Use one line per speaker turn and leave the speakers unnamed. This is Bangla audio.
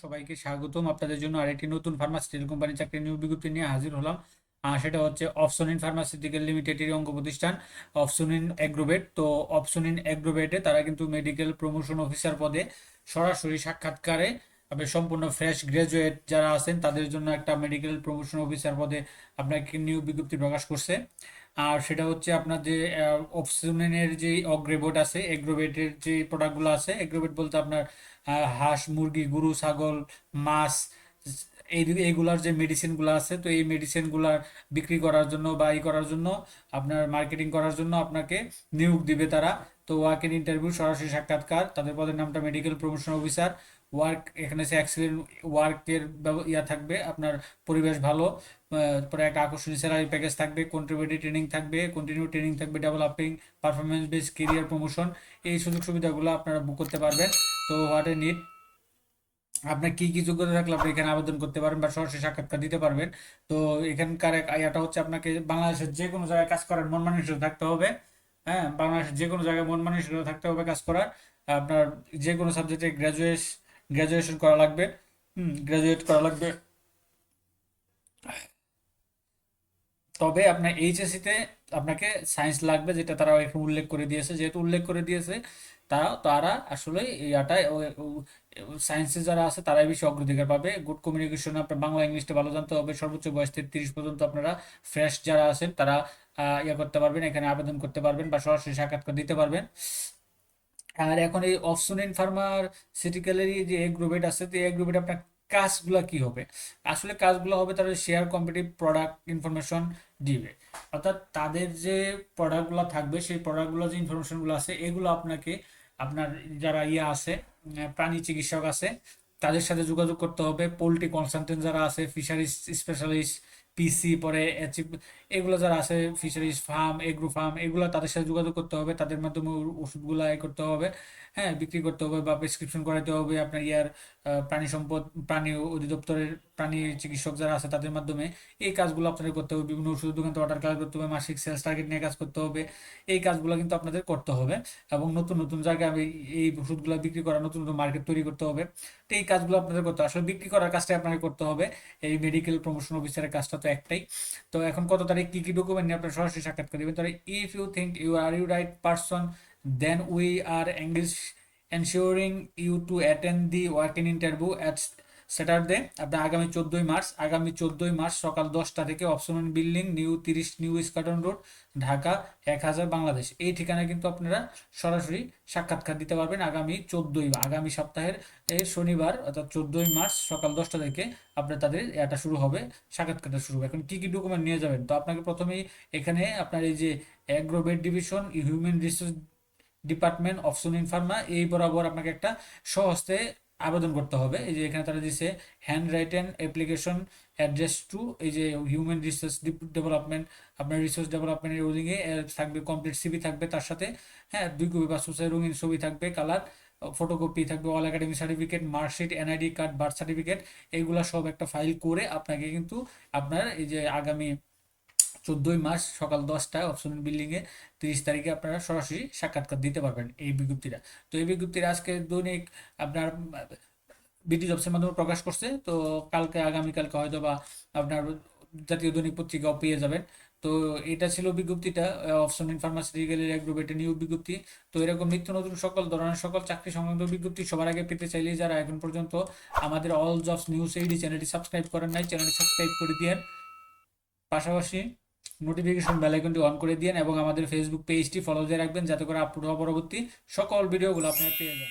সবাইকে স্বাগতম। আপনাদের জন্য আরেকটি নতুন ফার্মাসিউটিক্যাল কোম্পানি চাকরি নিয়োগ বিজ্ঞপ্তি নিয়ে হাজির হলাম। সেটা হচ্ছে অপসনিন ফার্মাসিউটিক্যাল লিমিটেডের অঙ্গ প্রতিষ্ঠান অপসনিন এগ্রোভেট। তো অপসনিন এগ্রোভেটে তারা কিন্তু মেডিকেল প্রমোশন অফিসার পদে সরাসরি সাক্ষাৎকারে সম্পূর্ণ ফ্রেশ গ্রাজুয়েট যারা আছেন তাদের জন্য একটা মেডিকেল প্রমোশন অফিসার পদে আপনাকে নিয়োগ বিজ্ঞপ্তি প্রকাশ করছে। আর সেটা হচ্ছে আপনার যে অপসনিনের যে অগ্রেভেট আছে, এগ্রোভেটের যে প্রোডাক্টগুলো আছে, এগ্রোভেট বলতে আপনার হাঁস মুরগি গরু ছাগল মাছ এইগুলার যে মেডিসিনগুলো আছে, তো এই মেডিসিনগুলার বিক্রি করার জন্য বা করার জন্য আপনার মার্কেটিং করার জন্য আপনাকে নিয়োগ দিবে তারা। তো ওয়ার্ক ইন ইন্টারভিউ, সরাসরি সাক্ষাৎকার, তাদের পদের নামটা মেডিকেল প্রমোশন অফিসার। ওয়ার্ক এখানে সে এক্সিলেন্ট ওয়ার্কের থাকবে, আপনার পরিবেশ ভালো, পরে একটা আকর্ষণীয় স্যালারি প্যাকেজ থাকবে, কন্টিনিউটি ট্রেনিং থাকবে, developing performance based career promotion. এই সুযোগ সুবিধাগুলো আপনারা বুক করতে পারবেন। তো হোয়াট এ নিড, আপনার কি কি যোগ্যতা থাকলে আপনি এখানে আবেদন করতে পারবেন বা সরাসরি সাক্ষাৎকার দিতে পারবেন। তো এখানকার ইয়েটা হচ্ছে আপনাকে বাংলাদেশের যে কোনো জায়গায় কাজ করার মন মানসিকতা থাকতে হবে। হ্যাঁ, বাংলাদেশের যে কোনো জায়গায় মন মানসিকতা থাকতে হবে কাজ করার। আপনার যে কোনো সাবজেক্টে গ্রাজুয়েশন করা লাগবে, গ্রাজুয়েট করা লাগবে। তবে আপনার এইচএসসিতে আপনাকে সায়েন্স লাগবে, যেটা তারা এখানে উল্লেখ করে দিয়েছে। যেহেতু উল্লেখ করে দিয়েছে, তারা আসলে ইয়াটা সায়েন্সে যারা আছে তারাই বেশি অগ্রাধিকার পাবে। গুড কমিউনিকেশন, আপনার বাংলা ইংলিশটা ভালো জানতে হবে। সর্বোচ্চ বয়স 33 পর্যন্ত আপনারা ফ্রেশ যারা আছেন তারা ইয়ে করতে পারবেন, এখানে আবেদন করতে পারবেন বা সরাসরি সাক্ষাৎকার দিতে পারবেন। আর এখন এই অপসনিন ফার্মাসিউটিক্যালেরই যে এগ্রোভেট আছে, তো এগ্রোভেট আপনার কাজগুলো কি হবে? আসলে কাজগুলো হবে তারা শেয়ার কম্পিটিভ প্রোডাক্ট ইনফরমেশন দিবে। অর্থাৎ তাদের যে প্রোডাক্টগুলো থাকবে, সেই প্রোডাক্টগুলো যে ইনফরমেশনগুলো আছে, এগুলো আপনাকে আপনার যারা আছে, প্রাণী চিকিৎসক আছে, তাদের সাথে যোগাযোগ করতে হবে। পোলট্রি কনসালটেন্ট যারা আছে, ফিশারিজ স্পেশালিস্ট, পিসি, পরে এগুলো যারা আছে, ফিশারিজ ফার্ম, এগ্রো ফার্ম, এগুলো তাদের সাথে যোগাযোগ করতে হবে। তাদের মাধ্যমে ওষুধগুলো করতে হবে, হ্যাঁ, বিক্রি করতে হবে বা প্রেসক্রিপশন করাতে হবে আপনার প্রাণী সম্পদ, প্রাণী অধিদপ্তরের প্রাণী চিকিৎসক যারা আছে তাদের মাধ্যমে। এই কাজগুলো আপনাদের করতে হবে। বিভিন্ন ওষুধের দোকান থেকে অর্ডার কালেক্ট করতে হবে, মাসিক সেলস টার্গেট নিয়ে কাজ করতে হবে। এই কাজগুলো কিন্তু আপনাদের করতে হবে এবং নতুন নতুন জায়গায় এই ওষুধগুলো বিক্রি করা, নতুন নতুন মার্কেট তৈরি করতে হবে। তো এই কাজগুলো আপনাদের করতে হবে। আসলে বিক্রি করার কাজটাই আপনাকে করতে হবে। এই মেডিকেল প্রমোশন অফিসারের কাজটা তো একটাই। তো এখন কত তারিখ কি কি ডকুমেন্ট নিয়ে আপনারা সরাসরি সাক্ষাৎ দিবেন? তাহলে if you think you right person, then we are engage ensuring you to attend the working interview at Saturday. আপনার আগামী 14ই মার্চ সকাল 10টা থেকে optional building, new Eskaton road, Dhaka 1000 Bangladesh. এই ঠিকানায় কিন্তু আপনারা সরাসরি সাক্ষাৎকার দিতে পারবেন। আগামী সপ্তাহের শনিবার অর্থাৎ 14ই মার্চ সকাল 10টা থেকে আপনার তাদের এটা শুরু হবে, সাক্ষাৎকারটা শুরু হবে। এখন কি কি ডকুমেন্ট নিয়ে যাবেন? তো আপনাকে প্রথমেই এখানে আপনার এই যে Agrovet division, human resource department, option Pharma, এই বরাবর আপনাকে একটা স্বহস্তে আবেদন করতে হবে। এই যে এখানে তারা দিচ্ছে hand written application address to এই যে হিউম্যান রিসোর্স ডেভেলপমেন্ট। আপনার রিসোর্স ডেভেলপমেন্টের ওদিকে থাকবে কমপ্লিট সিভি থাকবে তার সাথে, হ্যাঁ, 2 কপি পাসপোর্ট সাইজ রঙিন ছবি থাকবে, কালার ফটোকপি থাকবে, all academic certificate, marksheet, NID card, birth certificate, এইগুলা সব একটা ফাইল করে আপনাকে কিন্তু আপনার এই যে আগামী 14ই মার্চ সকাল 10টায় অপশন বিল্ডিংয়ে 30 তারিখে আপনারা সরাসরি সাক্ষাৎকার দিতে পারবেন এই বিজ্ঞপ্তিটা। তো এই বিজ্ঞপ্তিটা আজকে দৈনিক আপনার বিডি জবসের মাধ্যমে প্রকাশ করছে। তো আগামীকালকে হয়তো বা আপনার জাতীয় দৈনিক পত্রিকাও পেয়ে যাবেন। তো এটা ছিল বিজ্ঞপ্তিটা, অপশন ইন ফার্মাসিউটিক্যালের এগ্রোভেটের নিয়োগ বিজ্ঞপ্তি। তো এরকম নিত্য নতুন সকল ধরনের সকল চাকরি সংক্রান্ত বিজ্ঞপ্তি সবার আগে পেতে চাইলে যারা এখন পর্যন্ত আমাদের অল জবস নিউজ এইডি চ্যানেলটি সাবস্ক্রাইব করেন নাই, চ্যানেলটি সাবস্ক্রাইব করে দিয়ে পাশাপাশি নোটিফিকেশন বেল আইকনটি অন করে দিন এবং আমাদের ফেসবুক পেজটি ফলো দিয়ে রাখবেন, যাতে করে আপলোড হওয়া পরবর্তী সকল ভিডিওগুলো আপনারা পেয়ে যান।